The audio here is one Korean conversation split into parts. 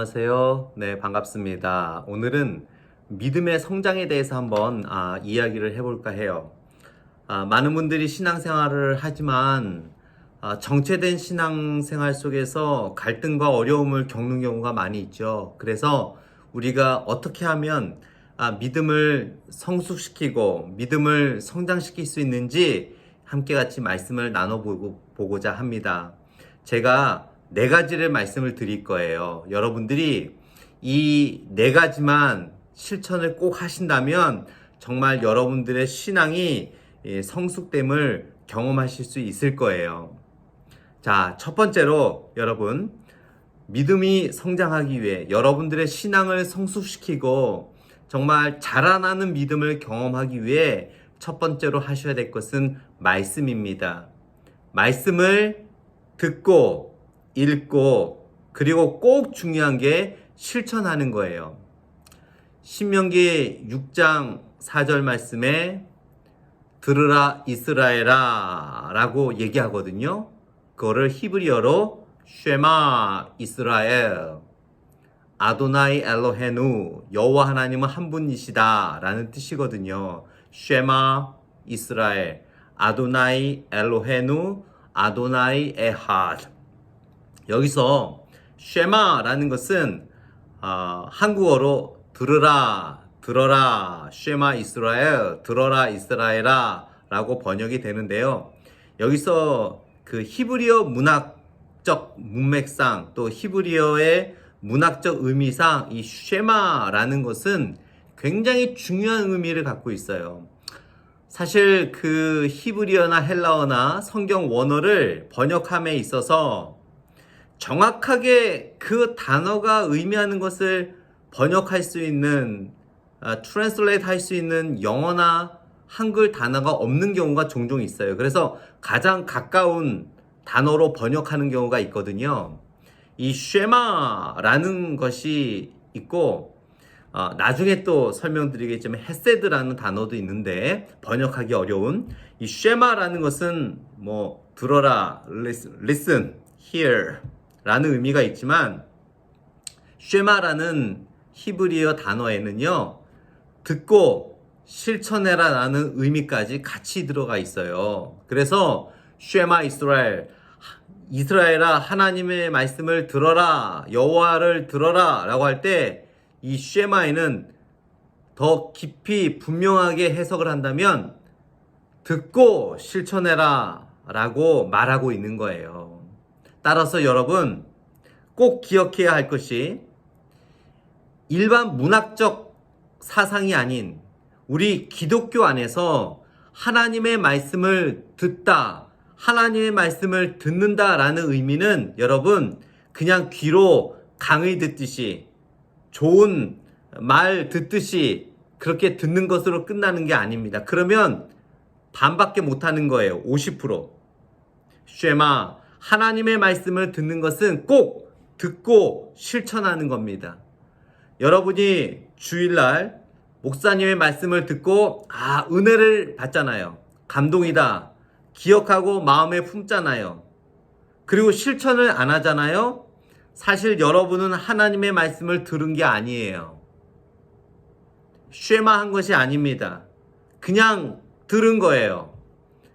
안녕하세요. 네, 반갑습니다. 오늘은 믿음의 성장에 대해서 한번 이야기를 해볼까 해요. 많은 분들이 신앙생활을 하지만 정체된 신앙생활 속에서 갈등과 어려움을 겪는 경우가 많이 있죠. 그래서 우리가 어떻게 하면 믿음을 성숙시키고 믿음을 성장시킬 수 있는지 함께 같이 말씀을 나눠보고자 합니다. 제가 네 가지를 말씀을 드릴 거예요. 여러분들이 이 네 가지만 실천을 꼭 하신다면 정말 여러분들의 신앙이 성숙됨을 경험하실 수 있을 거예요. 자, 첫 번째로 여러분, 믿음이 성장하기 위해 여러분들의 신앙을 성숙시키고 정말 자라나는 믿음을 경험하기 위해 첫 번째로 하셔야 될 것은 말씀입니다. 말씀을 듣고 읽고 그리고 꼭 중요한 게 실천하는 거예요. 신명기 6장 4절 말씀에 들으라 이스라엘아 라고 얘기하거든요. 그거를 히브리어로 쉐마 이스라엘 아도나이 엘로헤누 여호와 하나님은 한 분이시다 라는 뜻이거든요. 쉐마 이스라엘 아도나이 엘로헤누 아도나이 에하드. 여기서 쉐마라는 것은 한국어로 들어라 쉐마 이스라엘 들어라 이스라엘아 라고 번역이 되는데요. 여기서 그 히브리어 문학적 문맥상 또 히브리어의 문학적 의미상 이 쉐마라는 것은 굉장히 중요한 의미를 갖고 있어요. 사실 그 히브리어나 헬라어나 성경 원어를 번역함에 있어서 정확하게 그 단어가 의미하는 것을 번역할 수 있는 트랜슬레이트 할 수 있는 영어나 한글 단어가 없는 경우가 종종 있어요. 그래서 가장 가까운 단어로 번역하는 경우가 있거든요. 이 쉐마라는 것이 있고 나중에 또 설명드리겠지만 헤세드라는 단어도 있는데 번역하기 어려운 이 쉐마라는 것은 뭐 들어라, listen, hear 라는 의미가 있지만 쉐마라는 히브리어 단어에는요 듣고 실천해라 라는 의미까지 같이 들어가 있어요. 그래서 쉐마 이스라엘 이스라엘아 하나님의 말씀을 들어라 여호와를 들어라 라고 할 때 이 쉐마에는 더 깊이 분명하게 해석을 한다면 듣고 실천해라 라고 말하고 있는 거예요. 따라서 여러분 꼭 기억해야 할 것이 일반 문학적 사상이 아닌 우리 기독교 안에서 하나님의 말씀을 듣다, 하나님의 말씀을 듣는다라는 의미는 여러분 그냥 귀로 강의 듣듯이 좋은 말 듣듯이 그렇게 듣는 것으로 끝나는 게 아닙니다. 그러면 반밖에 못하는 거예요. 50%. 쉐마 하나님의 말씀을 듣는 것은 꼭 듣고 실천하는 겁니다. 여러분이 주일날 목사님의 말씀을 듣고 은혜를 받잖아요. 감동이다. 기억하고 마음에 품잖아요. 그리고 실천을 안 하잖아요. 사실 여러분은 하나님의 말씀을 들은 게 아니에요. 쉐마한 것이 아닙니다. 그냥 들은 거예요.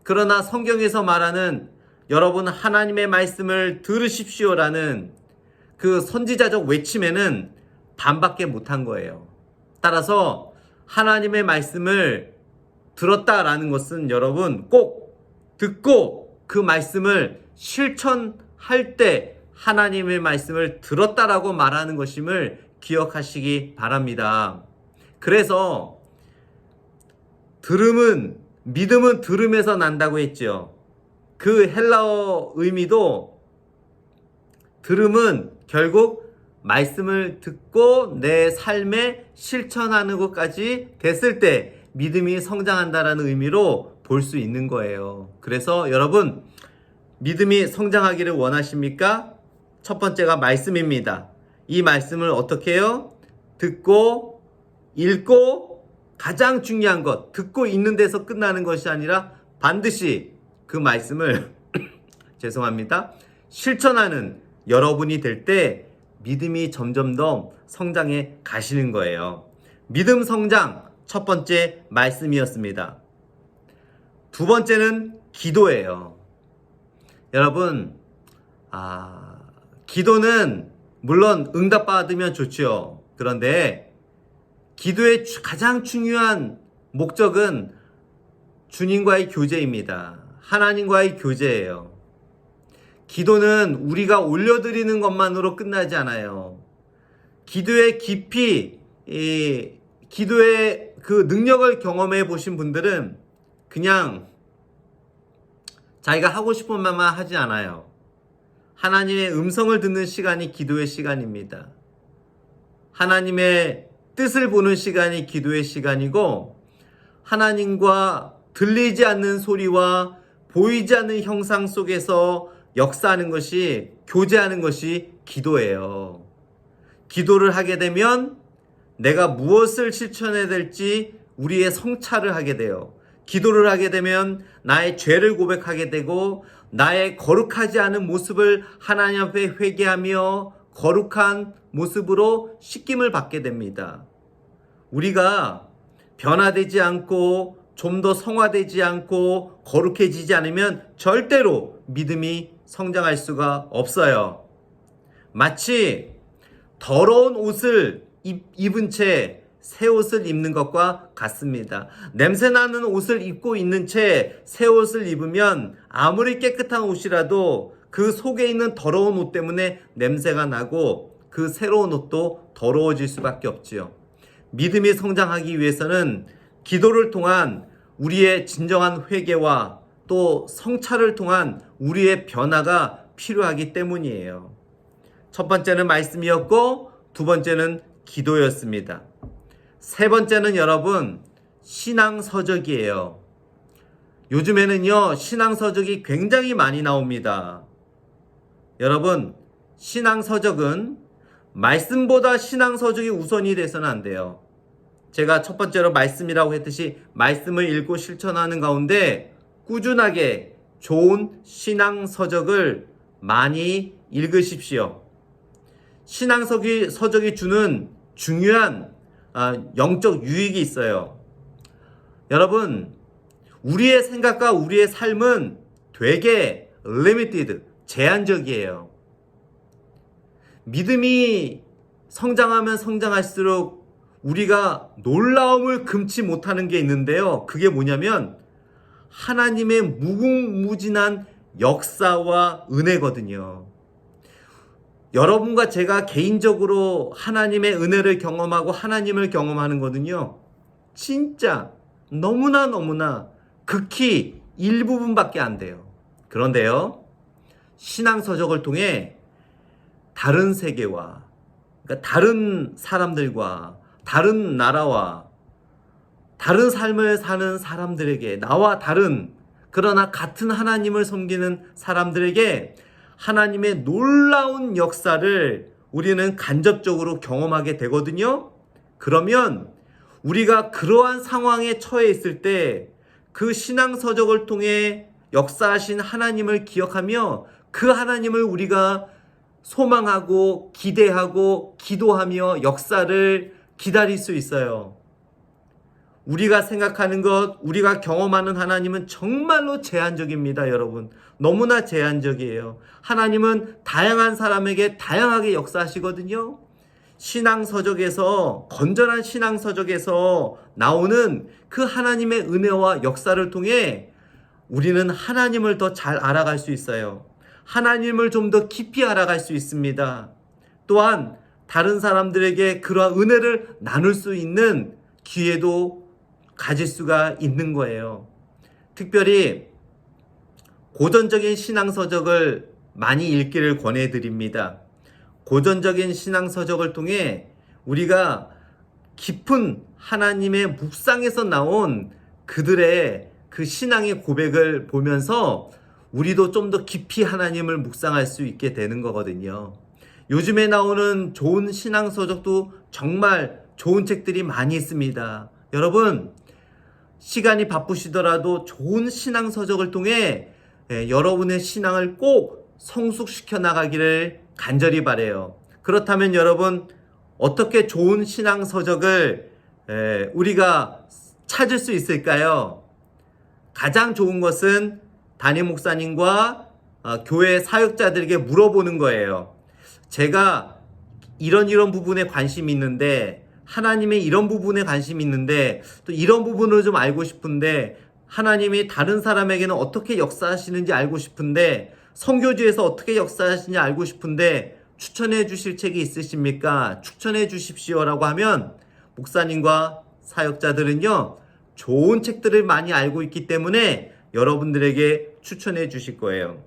그러나 성경에서 말하는 여러분 하나님의 말씀을 들으십시오라는 그 선지자적 외침에는 반밖에 못한 거예요. 따라서 하나님의 말씀을 들었다라는 것은 여러분 꼭 듣고 그 말씀을 실천할 때 하나님의 말씀을 들었다라고 말하는 것임을 기억하시기 바랍니다. 그래서 믿음은 들음에서 난다고 했죠. 그 헬라어 의미도 들음은 결국 말씀을 듣고 내 삶에 실천하는 것까지 됐을 때 믿음이 성장한다라는 의미로 볼 수 있는 거예요. 그래서 여러분 믿음이 성장하기를 원하십니까? 첫 번째가 말씀입니다. 이 말씀을 어떻게 해요? 듣고 읽고 가장 중요한 것 듣고 있는 데서 끝나는 것이 아니라 반드시 그 말씀을 죄송합니다. 실천하는 여러분이 될 때 믿음이 점점 더 성장해 가시는 거예요. 믿음 성장 첫 번째 말씀이었습니다. 두 번째는 기도예요. 여러분, 기도는 물론 응답받으면 좋죠. 그런데 기도의 가장 중요한 목적은 주님과의 교제입니다. 하나님과의 교제예요. 기도는 우리가 올려드리는 것만으로 끝나지 않아요. 기도의 깊이, 기도의 그 능력을 경험해 보신 분들은 그냥 자기가 하고 싶은 말만 하지 않아요. 하나님의 음성을 듣는 시간이 기도의 시간입니다. 하나님의 뜻을 보는 시간이 기도의 시간이고, 하나님과 들리지 않는 소리와 보이지 않는 형상 속에서 역사하는 것이, 교제하는 것이 기도예요. 기도를 하게 되면 내가 무엇을 실천해야 될지 우리의 성찰을 하게 돼요. 기도를 하게 되면 나의 죄를 고백하게 되고, 나의 거룩하지 않은 모습을 하나님 앞에 회개하며 거룩한 모습으로 씻김을 받게 됩니다. 우리가 변화되지 않고 좀 더 성화되지 않고 거룩해지지 않으면 절대로 믿음이 성장할 수가 없어요. 마치 더러운 옷을 입은 채 새 옷을 입는 것과 같습니다. 냄새나는 옷을 입고 있는 채 새 옷을 입으면 아무리 깨끗한 옷이라도 그 속에 있는 더러운 옷 때문에 냄새가 나고 그 새로운 옷도 더러워질 수밖에 없지요. 믿음이 성장하기 위해서는 기도를 통한 우리의 진정한 회개와 또 성찰을 통한 우리의 변화가 필요하기 때문이에요. 첫 번째는 말씀이었고, 두 번째는 기도였습니다. 세 번째는 여러분, 신앙서적이에요. 요즘에는요, 신앙서적이 굉장히 많이 나옵니다. 여러분, 신앙서적은 말씀보다 신앙서적이 우선이 돼서는 안 돼요. 제가 첫 번째로 말씀이라고 했듯이 말씀을 읽고 실천하는 가운데 꾸준하게 좋은 신앙서적을 많이 읽으십시오. 신앙서적이 주는 중요한 영적 유익이 있어요. 여러분, 우리의 생각과 우리의 삶은 되게 limited, 제한적이에요. 믿음이 성장하면 성장할수록 우리가 놀라움을 금치 못하는 게 있는데요. 그게 뭐냐면 하나님의 무궁무진한 역사와 은혜거든요. 여러분과 제가 개인적으로 하나님의 은혜를 경험하고 하나님을 경험하는 거는요, 진짜 너무나 극히 일부분밖에 안 돼요. 그런데요, 신앙서적을 통해 다른 세계와, 그러니까 다른 사람들과 다른 나라와 다른 삶을 사는 사람들에게, 나와 다른 그러나 같은 하나님을 섬기는 사람들에게 하나님의 놀라운 역사를 우리는 간접적으로 경험하게 되거든요. 그러면 우리가 그러한 상황에 처해 있을 때 그 신앙서적을 통해 역사하신 하나님을 기억하며 그 하나님을 우리가 소망하고 기대하고 기도하며 역사를 기다릴 수 있어요. 우리가 생각하는 것, 우리가 경험하는 하나님은 정말로 제한적입니다, 여러분. 너무나 제한적이에요. 하나님은 다양한 사람에게 다양하게 역사하시거든요. 신앙서적에서, 건전한 신앙서적에서 나오는 그 하나님의 은혜와 역사를 통해 우리는 하나님을 더 잘 알아갈 수 있어요. 하나님을 좀 더 깊이 알아갈 수 있습니다. 또한 다른 사람들에게 그러한 은혜를 나눌 수 있는 기회도 가질 수가 있는 거예요. 특별히 고전적인 신앙서적을 많이 읽기를 권해드립니다. 고전적인 신앙서적을 통해 우리가 깊은 하나님의 묵상에서 나온 그들의 그 신앙의 고백을 보면서 우리도 좀 더 깊이 하나님을 묵상할 수 있게 되는 거거든요. 요즘에 나오는 좋은 신앙서적도 정말 좋은 책들이 많이 있습니다. 여러분, 시간이 바쁘시더라도 좋은 신앙서적을 통해 여러분의 신앙을 꼭 성숙시켜 나가기를 간절히 바라요. 그렇다면 여러분, 어떻게 좋은 신앙 서적을 우리가 찾을 수 있을까요? 가장 좋은 것은 담임 목사님과 교회 사역자들에게 물어보는 거예요. 제가 이런 부분에 관심이 있는데, 하나님의 이런 부분에 관심이 있는데, 또 이런 부분을 좀 알고 싶은데, 하나님이 다른 사람에게는 어떻게 역사하시는지 알고 싶은데, 선교지에서 어떻게 역사하시는지 알고 싶은데 추천해 주실 책이 있으십니까? 추천해 주십시오라고 하면 목사님과 사역자들은요, 좋은 책들을 많이 알고 있기 때문에 여러분들에게 추천해 주실 거예요.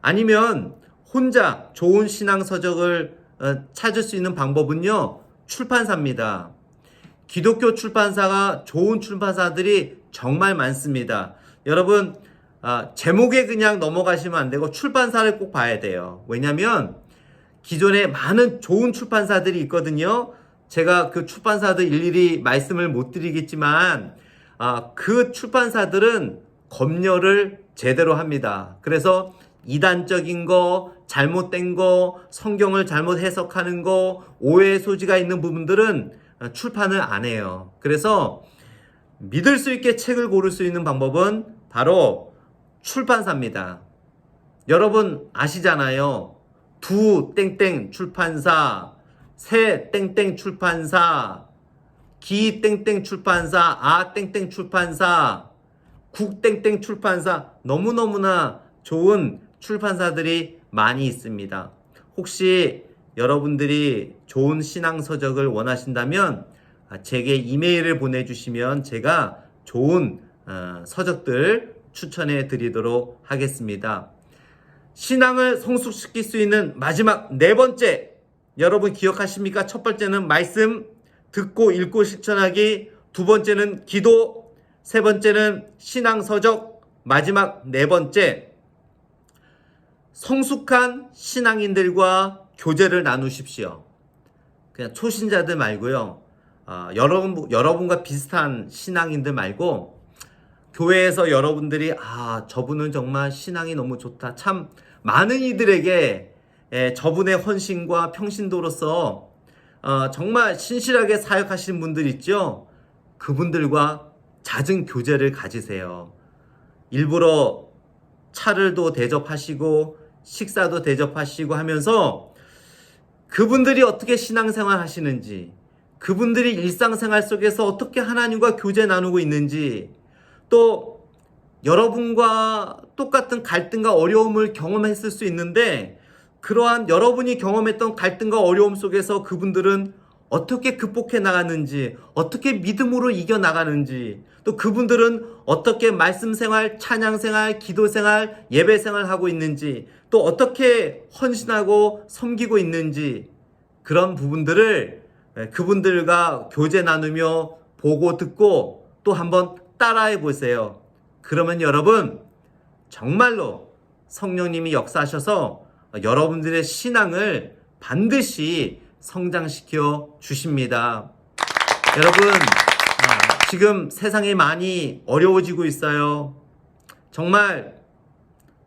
아니면 혼자 좋은 신앙 서적을 찾을 수 있는 방법은요, 출판사입니다. 기독교 출판사가 좋은 출판사들이 정말 많습니다. 여러분, 제목에 그냥 넘어가시면 안 되고 출판사를 꼭 봐야 돼요. 왜냐면 기존에 많은 좋은 출판사들이 있거든요. 제가 그 출판사들 일일이 말씀을 못 드리겠지만 그 출판사들은 검열을 제대로 합니다. 그래서 이단적인 거, 잘못된 거, 성경을 잘못 해석하는 거, 오해의 소지가 있는 부분들은 출판을 안 해요. 그래서 믿을 수 있게 책을 고를 수 있는 방법은 바로 출판사입니다. 여러분 아시잖아요. 두 땡땡 출판사, 세 땡땡 출판사, 기 땡땡 출판사, 아 땡땡 출판사, 국 땡땡 출판사, 너무너무나 좋은 출판사들이 많이 있습니다. 혹시 여러분들이 좋은 신앙서적을 원하신다면 제게 이메일을 보내주시면 제가 좋은 서적들 추천해 드리도록 하겠습니다. 신앙을 성숙시킬 수 있는 마지막 네 번째, 여러분 기억하십니까? 첫 번째는 말씀 듣고 읽고 실천하기, 두 번째는 기도, 세 번째는 신앙 서적, 마지막 네 번째, 성숙한 신앙인들과 교제를 나누십시오. 그냥 초신자들 말고요. 여러분과 비슷한 신앙인들 말고, 교회에서 여러분들이 저분은 정말 신앙이 너무 좋다. 참 많은 이들에게 저분의 헌신과 평신도로서 정말 신실하게 사역하시는 분들 있죠. 그분들과 잦은 교제를 가지세요. 일부러 차를도 대접하시고 식사도 대접하시고 하면서 그분들이 어떻게 신앙생활 하시는지, 그분들이 일상생활 속에서 어떻게 하나님과 교제 나누고 있는지, 또 여러분과 똑같은 갈등과 어려움을 경험했을 수 있는데 그러한 여러분이 경험했던 갈등과 어려움 속에서 그분들은 어떻게 극복해 나가는지, 어떻게 믿음으로 이겨 나가는지, 또 그분들은 어떻게 말씀 생활, 찬양 생활, 기도 생활, 예배 생활 하고 있는지, 또 어떻게 헌신하고 섬기고 있는지, 그런 부분들을 그분들과 교제 나누며 보고 듣고 또 한번 따라해 보세요. 그러면 여러분 정말로 성령님이 역사하셔서 여러분들의 신앙을 반드시 성장시켜 주십니다. 여러분, 지금 세상이 많이 어려워지고 있어요. 정말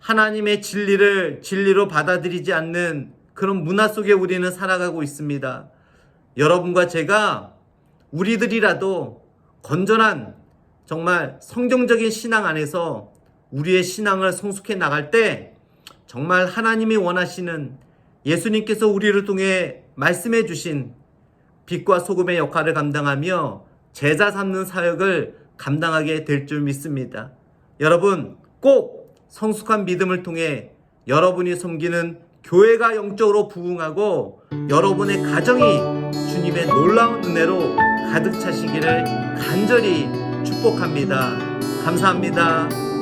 하나님의 진리를 진리로 받아들이지 않는 그런 문화 속에 우리는 살아가고 있습니다. 여러분과 제가 우리들이라도 건전한 정말 성경적인 신앙 안에서 우리의 신앙을 성숙해 나갈 때 정말 하나님이 원하시는, 예수님께서 우리를 통해 말씀해 주신 빛과 소금의 역할을 감당하며 제자 삼는 사역을 감당하게 될 줄 믿습니다. 여러분 꼭 성숙한 믿음을 통해 여러분이 섬기는 교회가 영적으로 부흥하고 여러분의 가정이 주님의 놀라운 은혜로 가득 차시기를 간절히 축복합니다. 감사합니다.